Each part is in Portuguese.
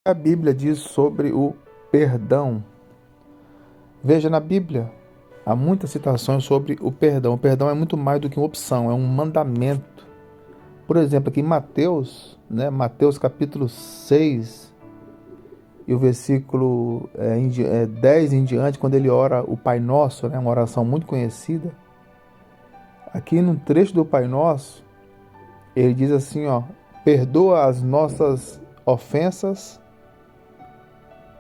A Bíblia diz sobre o perdão. Veja, na Bíblia há muitas citações sobre o perdão. O perdão é muito mais do que uma opção, é um mandamento. Por exemplo, aqui em Mateus, Mateus capítulo 6 e o versículo 10 em diante, quando ele ora o Pai Nosso, uma oração muito conhecida. Aqui no trecho do Pai Nosso, ele diz assim, perdoa as nossas ofensas,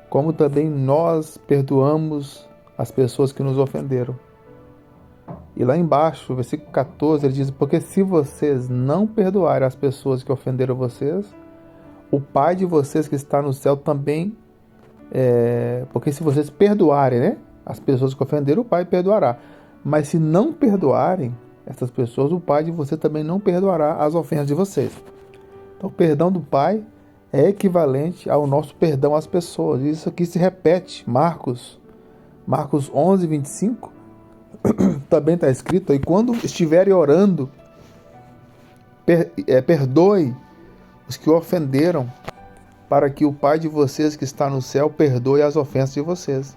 como também nós perdoamos as pessoas que nos ofenderam. E lá embaixo, no versículo 14, ele diz, porque se vocês não perdoarem as pessoas que ofenderam vocês, o Pai de vocês que está no céu também, porque se vocês perdoarem, as pessoas que ofenderam, o Pai perdoará. Mas se não perdoarem essas pessoas, o Pai de vocês também não perdoará as ofensas de vocês. Então, o perdão do Pai é equivalente ao nosso perdão às pessoas. Isso aqui se repete. Marcos 11, 25, também está escrito, e quando estiverem orando, perdoe os que o ofenderam, para que o Pai de vocês que está no céu perdoe as ofensas de vocês.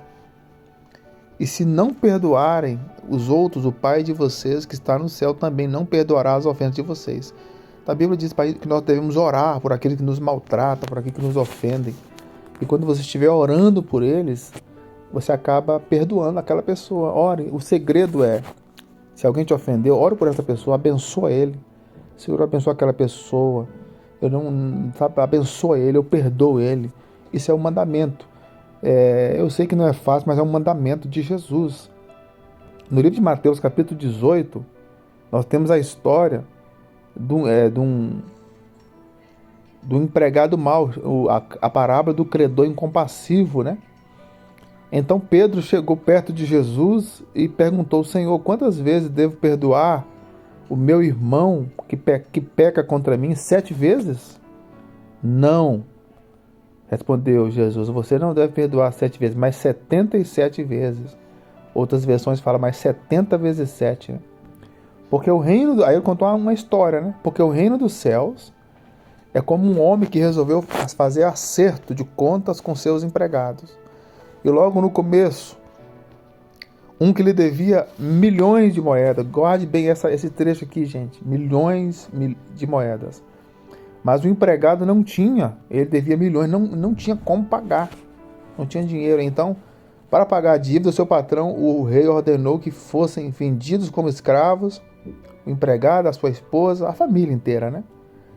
E se não perdoarem os outros, o Pai de vocês que está no céu também não perdoará as ofensas de vocês. A Bíblia diz que nós devemos orar por aqueles que nos maltratam, por aqueles que nos ofendem. E quando você estiver orando por eles, você acaba perdoando aquela pessoa. Ore. O segredo é, se alguém te ofendeu, ore por essa pessoa, abençoa ele. Senhor, abençoa aquela pessoa. Abençoa ele, eu perdoo ele. Isso é um mandamento. Eu sei que não é fácil, mas é um mandamento de Jesus. No livro de Mateus, capítulo 18, nós temos a história do empregado mau, a parábola do credor incompassivo, Então Pedro chegou perto de Jesus e perguntou, Senhor, quantas vezes devo perdoar o meu irmão que peca contra mim? 7 vezes? Não, respondeu Jesus, você não deve perdoar 7 vezes, mas 77 vezes. Outras versões falam mais 70 vezes 7, Porque o reino, aí eu conto uma história, Porque o reino dos céus é como um homem que resolveu fazer acerto de contas com seus empregados. E logo no começo, um que lhe devia milhões de moedas, guarde bem esse trecho aqui, gente, milhões de moedas. Mas o empregado não tinha, ele devia milhões, não tinha como pagar, não tinha dinheiro. Então, para pagar a dívida, o seu patrão, o rei, ordenou que fossem vendidos como escravos, o empregado, a sua esposa, a família inteira,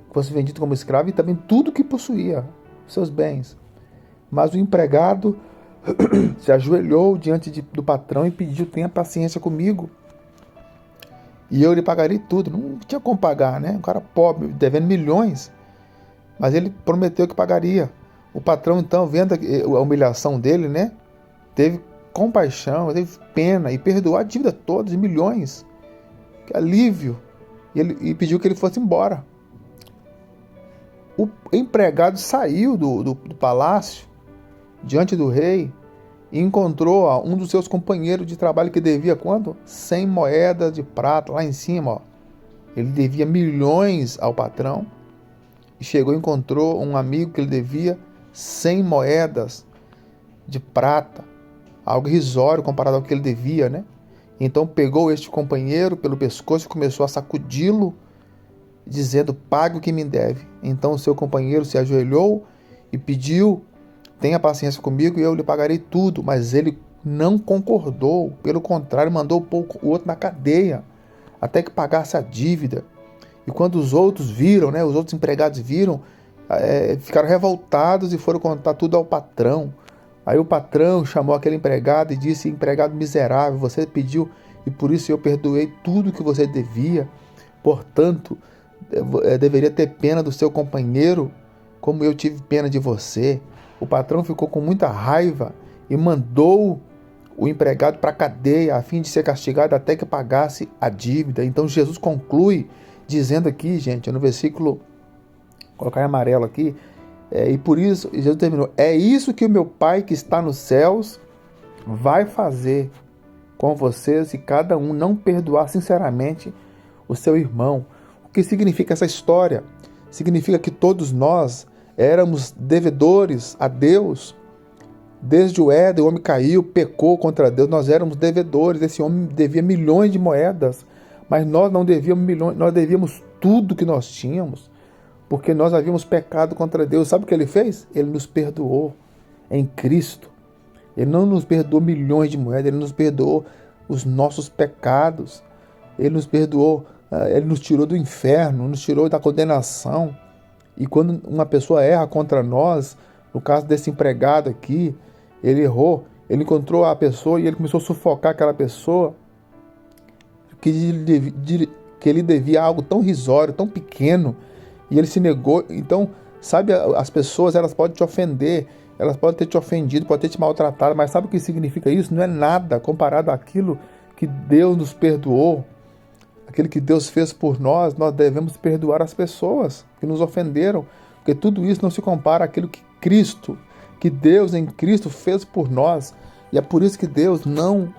Que fosse vendido como escravo e também tudo que possuía, seus bens. Mas o empregado se ajoelhou diante do patrão e pediu, tenha paciência comigo e eu lhe pagarei tudo. Não tinha como pagar, Um cara pobre, devendo milhões, mas ele prometeu que pagaria. O patrão, então, vendo a humilhação dele, teve compaixão, teve pena e perdoou a dívida toda de milhões. Que alívio! E pediu que ele fosse embora. O empregado saiu do palácio diante do rei e encontrou um dos seus companheiros de trabalho que devia quanto? 100 moedas de prata, lá em cima. Ele devia milhões ao patrão e chegou e encontrou um amigo que ele devia 100 moedas de prata, algo irrisório comparado ao que ele devia, Então pegou este companheiro pelo pescoço e começou a sacudi-lo, dizendo, pague o que me deve. Então o seu companheiro se ajoelhou e pediu, tenha paciência comigo e eu lhe pagarei tudo. Mas ele não concordou, pelo contrário, mandou o outro na cadeia, até que pagasse a dívida. E quando os outros viram, os outros empregados viram, ficaram revoltados e foram contar tudo ao patrão. Aí o patrão chamou aquele empregado e disse, empregado miserável, você pediu e por isso eu perdoei tudo que você devia. Portanto, deveria ter pena do seu companheiro, como eu tive pena de você. O patrão ficou com muita raiva e mandou o empregado para a cadeia a fim de ser castigado até que pagasse a dívida. Então Jesus conclui dizendo aqui, gente, no versículo, vou colocar em amarelo aqui, e por isso, Jesus terminou, é isso que o meu Pai que está nos céus vai fazer com vocês se cada um não perdoar sinceramente o seu irmão. O que significa essa história? Significa que todos nós éramos devedores a Deus. Desde o Éden, o homem caiu, pecou contra Deus, nós éramos devedores. Esse homem devia milhões de moedas, mas nós não devíamos milhões, nós devíamos tudo que nós tínhamos, porque nós havíamos pecado contra Deus. Sabe o que ele fez? Ele nos perdoou em Cristo. Ele não nos perdoou milhões de moedas, ele nos perdoou os nossos pecados. Ele nos perdoou, ele nos tirou do inferno, nos tirou da condenação. E quando uma pessoa erra contra nós, no caso desse empregado aqui, ele errou, ele encontrou a pessoa e ele começou a sufocar aquela pessoa que ele devia algo tão risório, tão pequeno, e ele se negou. Então, sabe, as pessoas, elas podem te ofender, elas podem ter te ofendido, podem ter te maltratado, mas sabe o que significa isso? Não é nada comparado àquilo que Deus nos perdoou, aquilo que Deus fez por nós. Nós devemos perdoar as pessoas que nos ofenderam, porque tudo isso não se compara àquilo que Deus em Cristo fez por nós. E é por isso que Deus não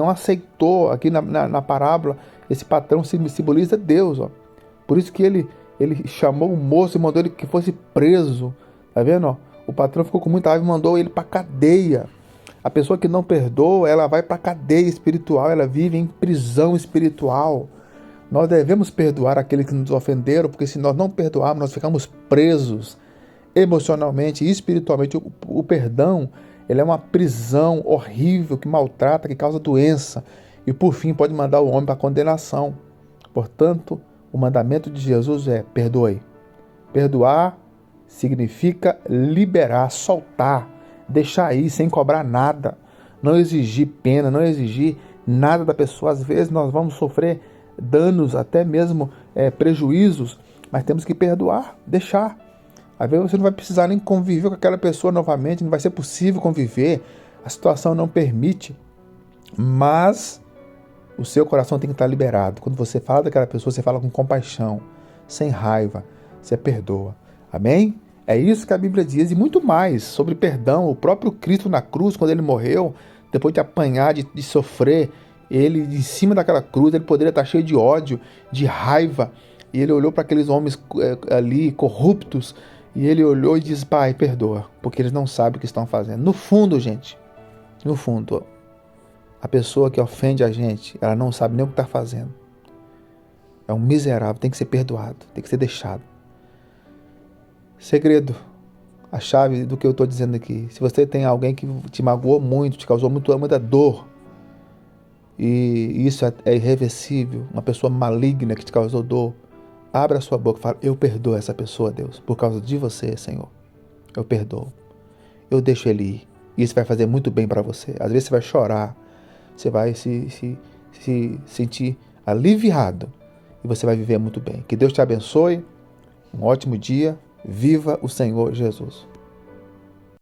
aceitou, aqui na parábola, esse patrão simboliza Deus. Ó. Por isso que ele chamou o moço e mandou ele que fosse preso. Tá vendo? Ó? O patrão ficou com muita raiva e mandou ele para a cadeia. A pessoa que não perdoa, ela vai para a cadeia espiritual, ela vive em prisão espiritual. Nós devemos perdoar aqueles que nos ofenderam, porque se nós não perdoarmos, nós ficamos presos emocionalmente e espiritualmente. O perdão, ele é uma prisão horrível que maltrata, que causa doença e, por fim, pode mandar o homem para a condenação. Portanto, o mandamento de Jesus é: perdoe. Perdoar significa liberar, soltar, deixar ir sem cobrar nada, não exigir pena, não exigir nada da pessoa. Às vezes nós vamos sofrer danos, até mesmo prejuízos, mas temos que perdoar, deixar. Às vezes você não vai precisar nem conviver com aquela pessoa novamente, não vai ser possível conviver, a situação não permite, mas o seu coração tem que estar liberado. Quando você fala daquela pessoa, você fala com compaixão, sem raiva, você perdoa. Amém? É isso que a Bíblia diz e muito mais sobre perdão. O próprio Cristo na cruz, quando ele morreu, depois de apanhar, de sofrer, ele em cima daquela cruz, ele poderia estar cheio de ódio, de raiva, e ele olhou para aqueles homens ali corruptos, e ele olhou e disse: Pai, perdoa, porque eles não sabem o que estão fazendo. No fundo, gente, no fundo, a pessoa que ofende a gente, ela não sabe nem o que está fazendo. É um miserável, tem que ser perdoado, tem que ser deixado. Segredo, a chave do que eu estou dizendo aqui: se você tem alguém que te magoou muito, te causou muita dor, e isso é irreversível, uma pessoa maligna que te causou dor, abra a sua boca e fala: eu perdoo essa pessoa, Deus, por causa de você, Senhor. Eu perdoo. Eu deixo ele ir. E isso vai fazer muito bem para você. Às vezes você vai chorar, você vai se sentir aliviado e você vai viver muito bem. Que Deus te abençoe. Um ótimo dia. Viva o Senhor Jesus.